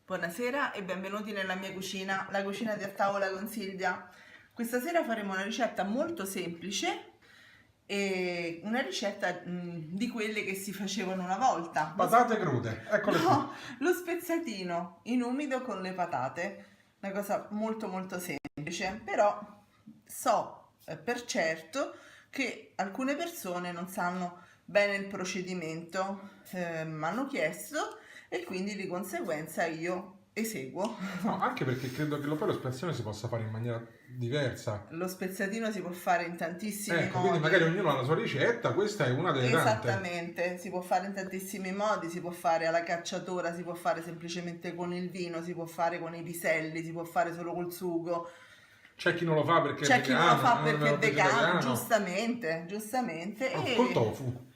Buonasera e benvenuti nella mia cucina, la cucina di A Tavola con Silvia. Questa sera faremo una ricetta molto semplice e una ricetta di quelle che si facevano una volta. Patate crude, eccole qui. Lo spezzatino in umido con le patate, una cosa molto molto semplice, però so per certo che alcune persone non sanno bene il procedimento, mi hanno chiesto e quindi di conseguenza io eseguo. No, anche perché credo che lo spezzatino si possa fare in maniera diversa. Lo spezzatino si può fare in tantissimi Ecco, modi. quindi magari ognuno ha la sua ricetta, questa è una delle tante. Esattamente, si può fare in tantissimi modi, si può fare alla cacciatora, si può fare semplicemente con il vino, si può fare con i piselli, si può fare solo col sugo. C'è chi non lo fa perché C'è è chi non lo fa vegano, perché è vegano, vegetariano. giustamente. E Col tofu.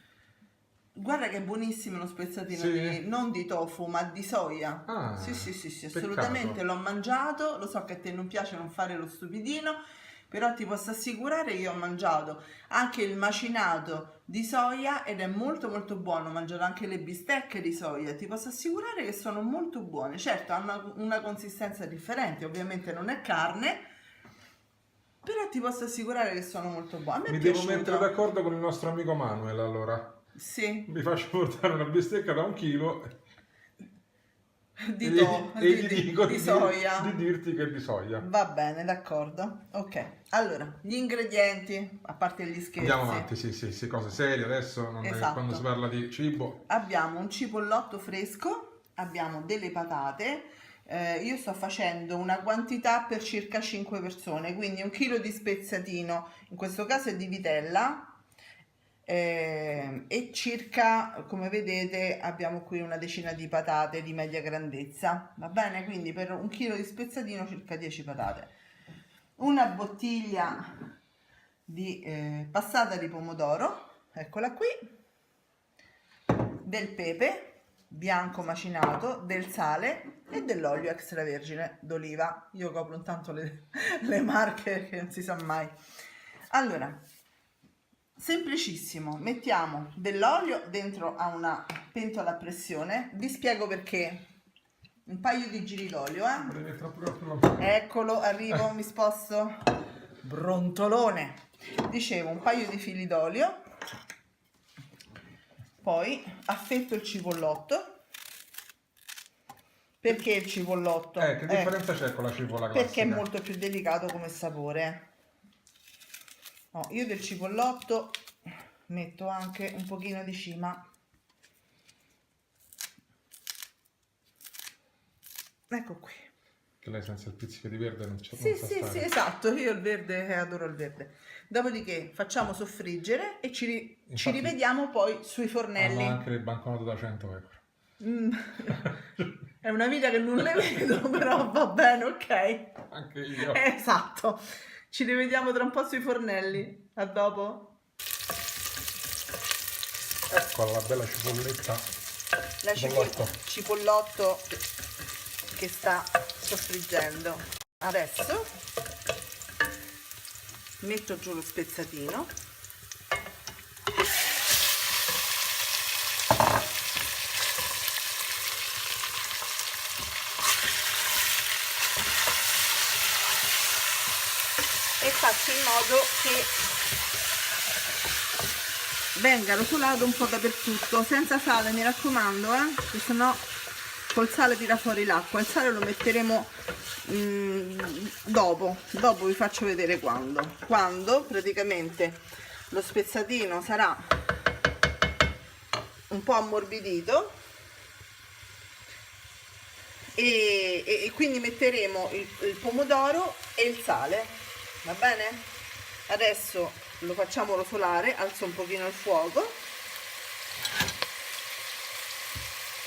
guarda che è buonissimo lo spezzatino Sì. non di tofu, ma di soia. Ah, Sì, peccato. assolutamente, l'ho mangiato, lo so che a te non piace non fare lo stupidino, però ti posso assicurare che io ho mangiato anche il macinato di soia ed è molto molto buono, ho mangiato anche le bistecche di soia, ti posso assicurare che sono molto buone. Certo, hanno una consistenza differente, ovviamente non è carne, però ti posso assicurare che sono molto buone. A me è Mi devo piaciuto. mettere d'accordo con il nostro amico Manuel allora. Sì. Vi faccio portare una bistecca da 1 chilo Di gli dico di soia. di dirti che è di soia. Va bene, d'accordo. Ok, allora, gli ingredienti, a parte gli scherzi. Andiamo avanti, sì, cose serie adesso, non è Esatto. quando si parla di cibo. Abbiamo un cipollotto fresco, abbiamo delle patate, io sto facendo una quantità per circa 5 persone, quindi 1 chilo di spezzatino, in questo caso è di vitella, e circa, come vedete, abbiamo qui una decina di patate di media grandezza, va bene? Quindi per 1 chilo di spezzatino circa 10 patate. Una bottiglia di passata di pomodoro, eccola qui, del pepe bianco macinato, del sale e dell'olio extravergine d'oliva. Io copro intanto le marche che non si sa mai. Allora, semplicissimo, mettiamo dell'olio dentro a una pentola a pressione, vi spiego perché. Un paio di giri d'olio, eccolo, arrivo, mi sposto, brontolone. Dicevo, un paio di fili d'olio, poi affetto il cipollotto. Perché il cipollotto? Che differenza c'è con la cipolla classica? Perché è molto più delicato come sapore. Io del cipollotto metto anche un pochino di cima. Ecco qui. Che lei senza il pizzico di verde non c'è. Sì, esatto, io il verde, adoro il verde. Dopodiché facciamo soffriggere e ci rivediamo poi sui fornelli. Ha anche le banconote da 100 euro. È una vita che non le vedo, però va bene, ok. Anche io. Esatto. Ci rivediamo tra un po' sui fornelli. A dopo. Ecco la bella cipolletta. La cipollotto che sta soffriggendo. Adesso metto giù lo spezzatino. E faccio in modo che venga rotolato un po' dappertutto, senza sale, mi raccomando, che sennò col sale tira fuori l'acqua. Il sale lo metteremo dopo vi faccio vedere quando praticamente lo spezzatino sarà un po' ammorbidito e quindi metteremo il pomodoro e il sale, va bene? Adesso lo facciamo rosolare, alzo un pochino il fuoco,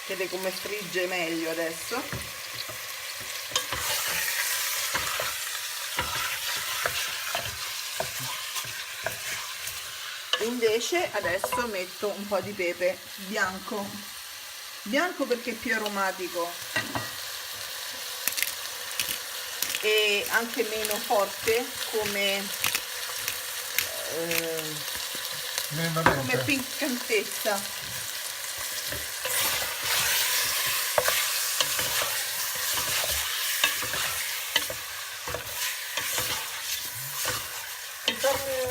vedete come frigge meglio adesso. Invece adesso metto un po' di pepe bianco perché è più aromatico e anche meno forte come piccantezza.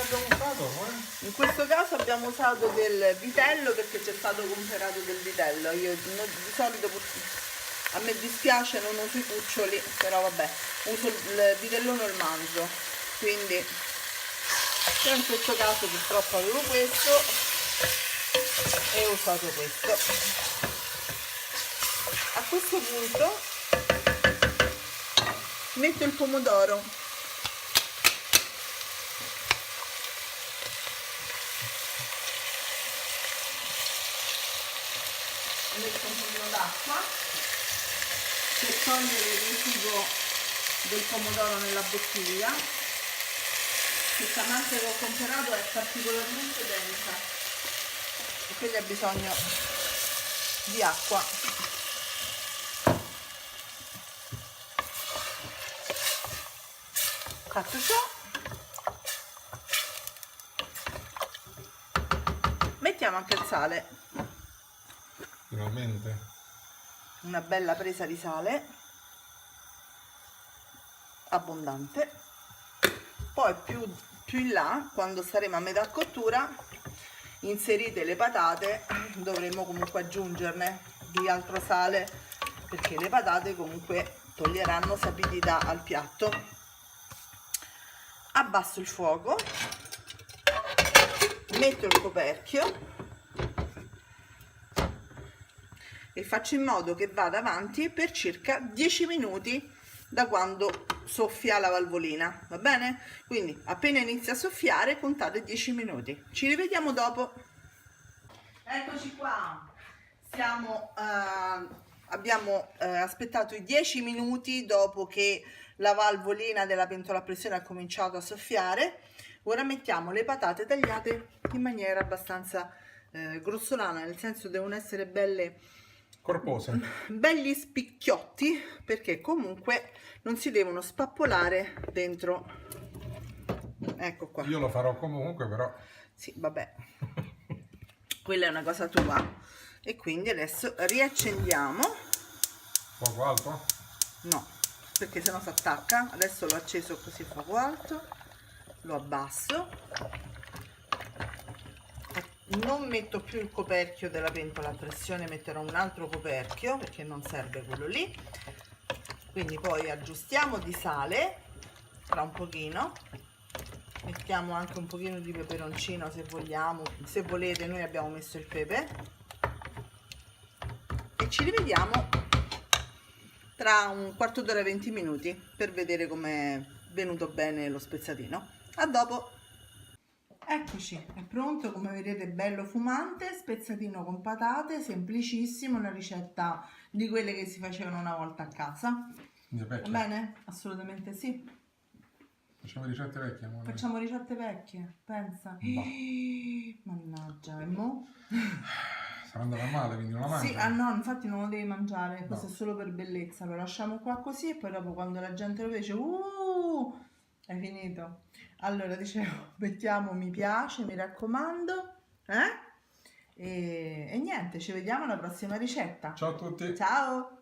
abbiamo usato? In questo caso abbiamo usato del vitello perché c'è stato comperato del vitello. Io di solito a me dispiace, non uso i cuccioli, però vabbè, uso il vitellone o il manzo, quindi però in questo caso purtroppo avevo questo e ho usato questo. A questo punto metto il pomodoro, metto un pochino d'acqua per togliere il residuo del pomodoro nella bottiglia. Questa massa che ho comprato è particolarmente densa e quindi ha bisogno di acqua. Fatto ciò, mettiamo anche il sale. Finalmente. Una bella presa di sale abbondante. Poi più in là, quando saremo a metà cottura, inserite le patate, dovremo comunque aggiungerne di altro sale perché le patate comunque toglieranno sapidità al piatto. Abbasso il fuoco, metto il coperchio e faccio in modo che vada avanti per circa 10 minuti da quando soffia la valvolina, va bene? Quindi appena inizia a soffiare contate 10 minuti. Ci rivediamo dopo. Eccoci qua, abbiamo aspettato i 10 minuti dopo che la valvolina della pentola a pressione ha cominciato a soffiare. Ora mettiamo le patate tagliate in maniera abbastanza grossolana, nel senso devono essere Corpose. belli spicchiotti, perché comunque non si devono spappolare dentro. Ecco qua. Io lo farò comunque, però. Sì, vabbè, quella è una cosa tua. E quindi adesso riaccendiamo. Fuoco alto? No, perché sennò si attacca. Adesso l'ho acceso così a fuoco alto, lo abbasso. Non metto più il coperchio della pentola a pressione, metterò un altro coperchio perché non serve quello lì. Quindi poi aggiustiamo di sale tra un pochino, mettiamo anche un pochino di peperoncino se vogliamo, se volete. Noi abbiamo messo il pepe e ci rivediamo tra un quarto d'ora, 20 minuti per vedere com'è venuto bene lo spezzatino. A dopo. Eccoci, è pronto, come vedete bello fumante, spezzatino con patate, semplicissimo, una ricetta di quelle che si facevano una volta a casa. Va bene? Assolutamente sì. Facciamo ricette vecchie, amore. Facciamo ricette vecchie, pensa. Mannaggia, e mo? Sarà andata male, quindi non la mangi? Sì, no, infatti non lo devi mangiare, questo No. è solo per bellezza, lo lasciamo qua così e poi dopo quando la gente lo vede dice hai finito. Allora dicevo, mettiamo mi piace, mi raccomando, e niente, ci vediamo alla prossima ricetta. Ciao a tutti! Ciao!